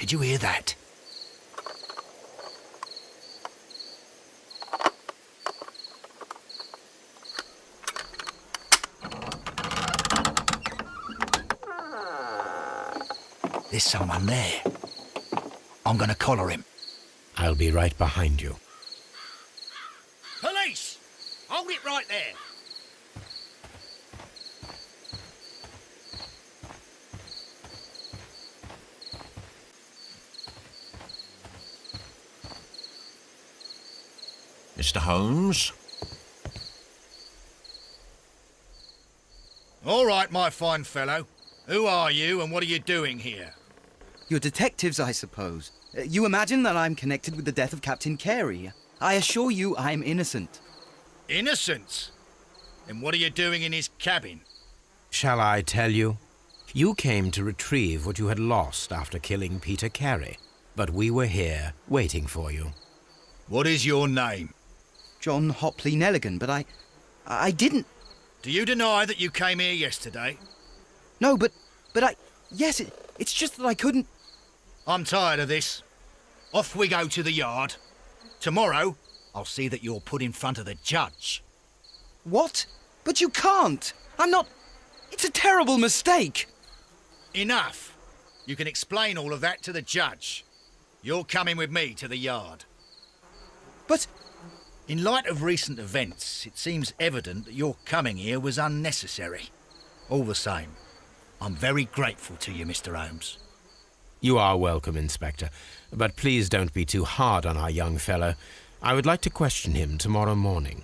Did you hear that? There's someone there. I'm gonna collar him. I'll be right behind you. Police! Hold it right there. Mr. Holmes? All right, my fine fellow. Who are you and what are you doing here? You're detectives, I suppose. You imagine that I'm connected with the death of Captain Carey. I assure you I'm innocent. Innocent? Then what are you doing in his cabin? Shall I tell you? You came to retrieve what you had lost after killing Peter Carey, but we were here waiting for you. What is your name? John Hopley Neligan, but I didn't... Do you deny that you came here yesterday? No, but yes, it's just that I couldn't... I'm tired of this. Off we go to the yard. Tomorrow, I'll see that you're put in front of the judge. What? But you can't! I'm not... It's a terrible mistake! Enough. You can explain all of that to the judge. You're coming with me to the yard. But... In light of recent events, it seems evident that your coming here was unnecessary. All the same, I'm very grateful to you, Mr. Holmes. You are welcome, Inspector, but please don't be too hard on our young fellow. I would like to question him tomorrow morning.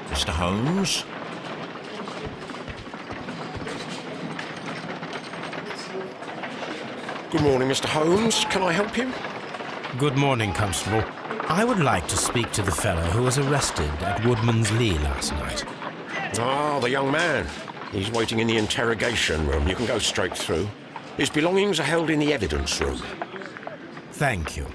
Mr. Holmes? Good morning, Mr. Holmes. Can I help you? Good morning, Constable. I would like to speak to the fellow who was arrested at Woodman's Lee last night. Ah, the young man. He's waiting in the interrogation room. You can go straight through. His belongings are held in the evidence room. Thank you.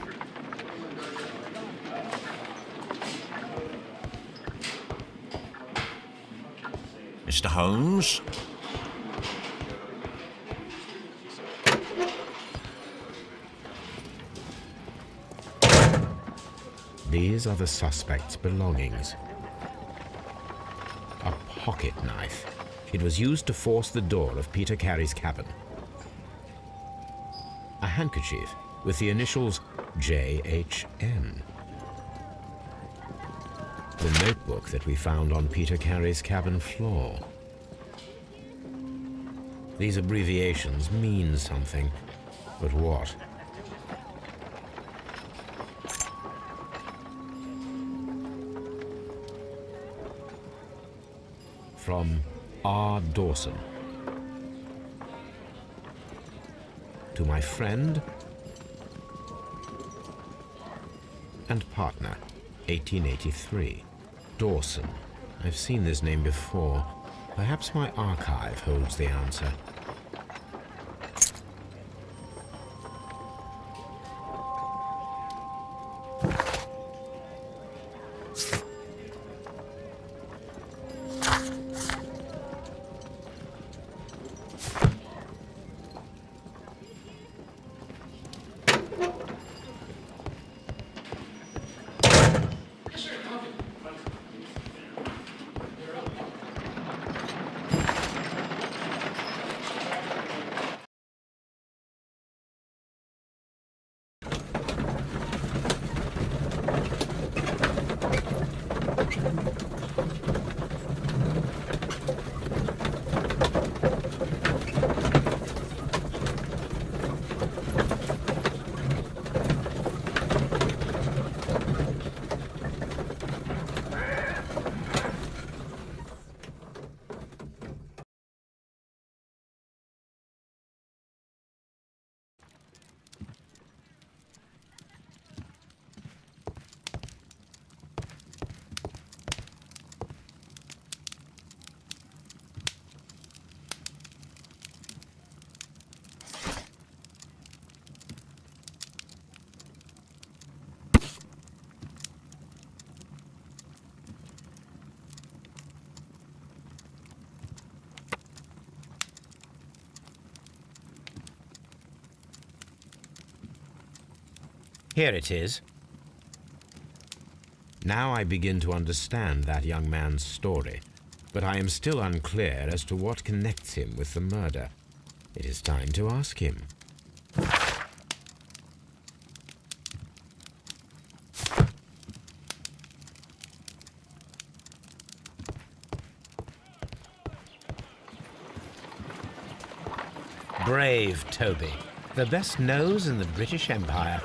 Mr. Holmes? These are the suspect's belongings. A pocket knife. It was used to force the door of Peter Carey's cabin. A handkerchief with the initials J.H.N. The notebook that we found on Peter Carey's cabin floor. These abbreviations mean something, but what? From R. Dawson. To my friend and partner, 1883. Dawson. I've seen this name before. Perhaps my archive holds the answer. Here it is. Now I begin to understand that young man's story, but I am still unclear as to what connects him with the murder. It is time to ask him. Brave Toby, the best nose in the British Empire.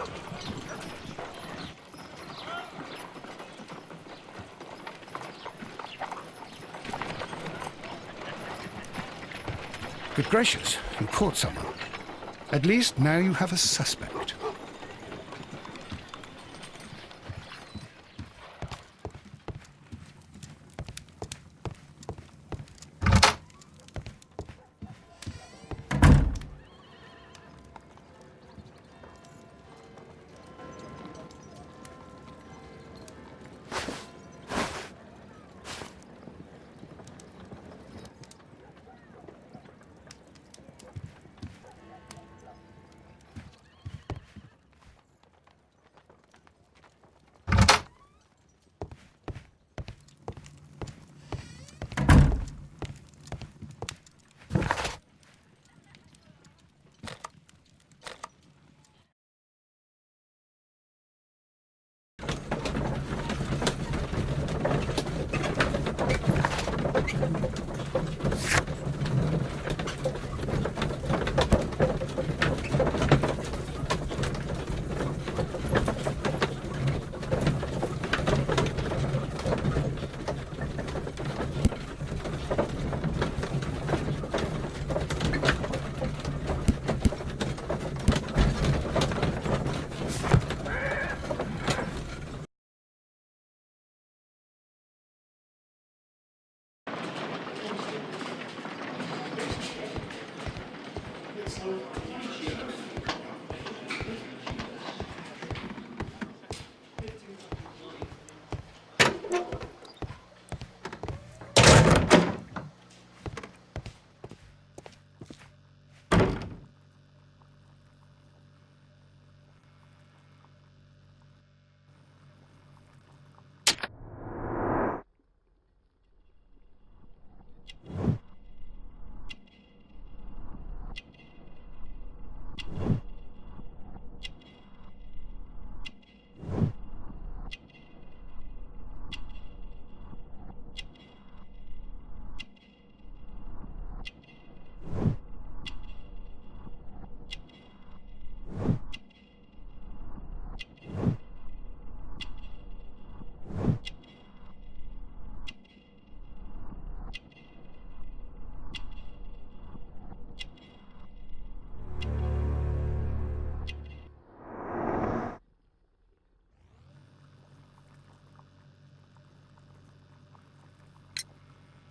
Good gracious, you caught someone. At least now you have a suspect.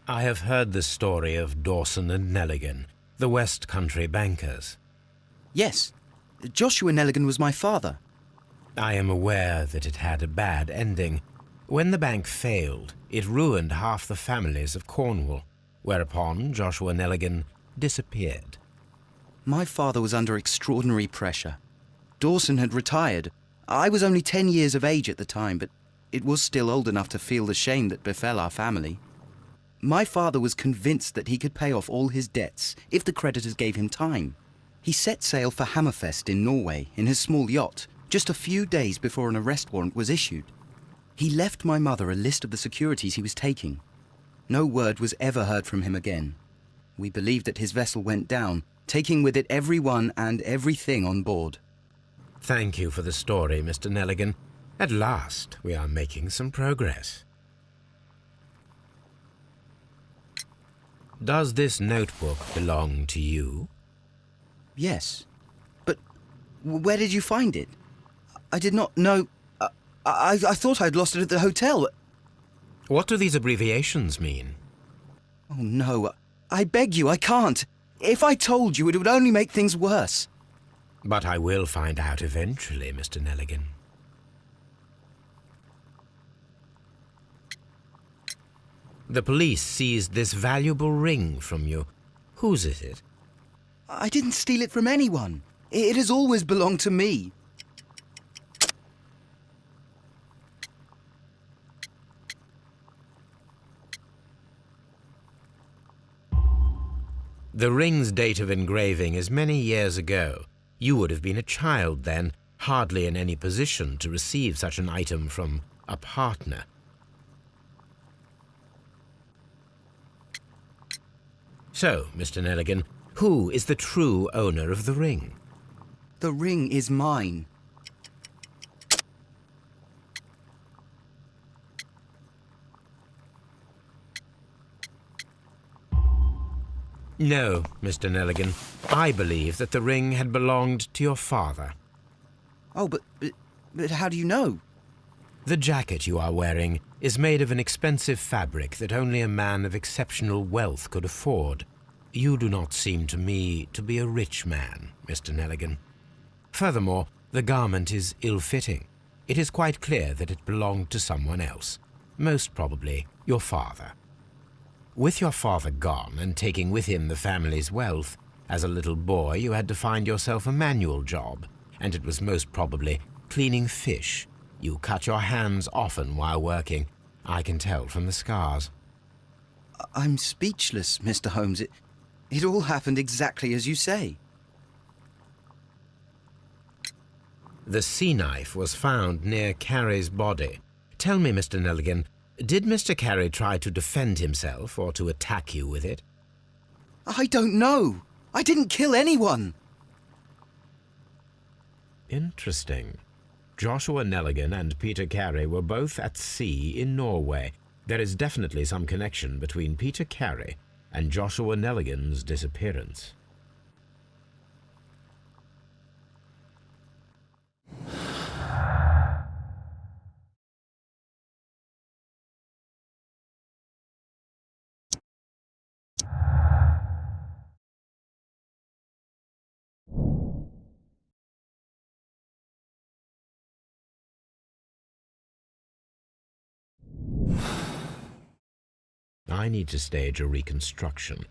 I have heard the story of Dawson and Neligan, the West Country bankers. Yes, Joshua Neligan was my father. I am aware that it had a bad ending. When the bank failed, it ruined half the families of Cornwall, whereupon Joshua Neligan disappeared. My father was under extraordinary pressure. Dawson had retired. I was only 10 years of age at the time, but it was still old enough to feel the shame that befell our family. My father was convinced that he could pay off all his debts if the creditors gave him time. He set sail for Hammerfest in Norway in his small yacht, just a few days before an arrest warrant was issued. He left my mother a list of the securities he was taking. No word was ever heard from him again. We believe that his vessel went down, taking with it everyone and everything on board. Thank you for the story, Mr. Neligan. At last, we are making some progress. Does this notebook belong to you? Yes. But where did you find it? I did not know... I thought I'd lost it at the hotel. What do these abbreviations mean? Oh, no. I beg you, I can't. If I told you, it would only make things worse. But I will find out eventually, Mr. Neligan. The police seized this valuable ring from you. Whose is it? I didn't steal it from anyone. It has always belonged to me. The ring's date of engraving is many years ago. You would have been a child then, hardly in any position to receive such an item from a partner. So, Mr. Neligan, who is the true owner of the ring? The ring is mine. No, Mr. Neligan. I believe that the ring had belonged to your father. Oh, but how do you know? The jacket you are wearing is made of an expensive fabric that only a man of exceptional wealth could afford. You do not seem to me to be a rich man, Mr. Neligan. Furthermore, the garment is ill-fitting. It is quite clear that it belonged to someone else, most probably your father. With your father gone and taking with him the family's wealth, as a little boy you had to find yourself a manual job, and it was most probably cleaning fish. You cut your hands often while working. I can tell from the scars. I'm speechless, Mr. Holmes. It all happened exactly as you say. The sea knife was found near Carey's body. Tell me, Mr. Neligan, did Mr. Carey try to defend himself or to attack you with it? I don't know. I didn't kill anyone. Interesting. Joshua Neligan and Peter Carey were both at sea in Norway. There is definitely some connection between Peter Carey and Joshua Neligan's disappearance. I need to stage a reconstruction.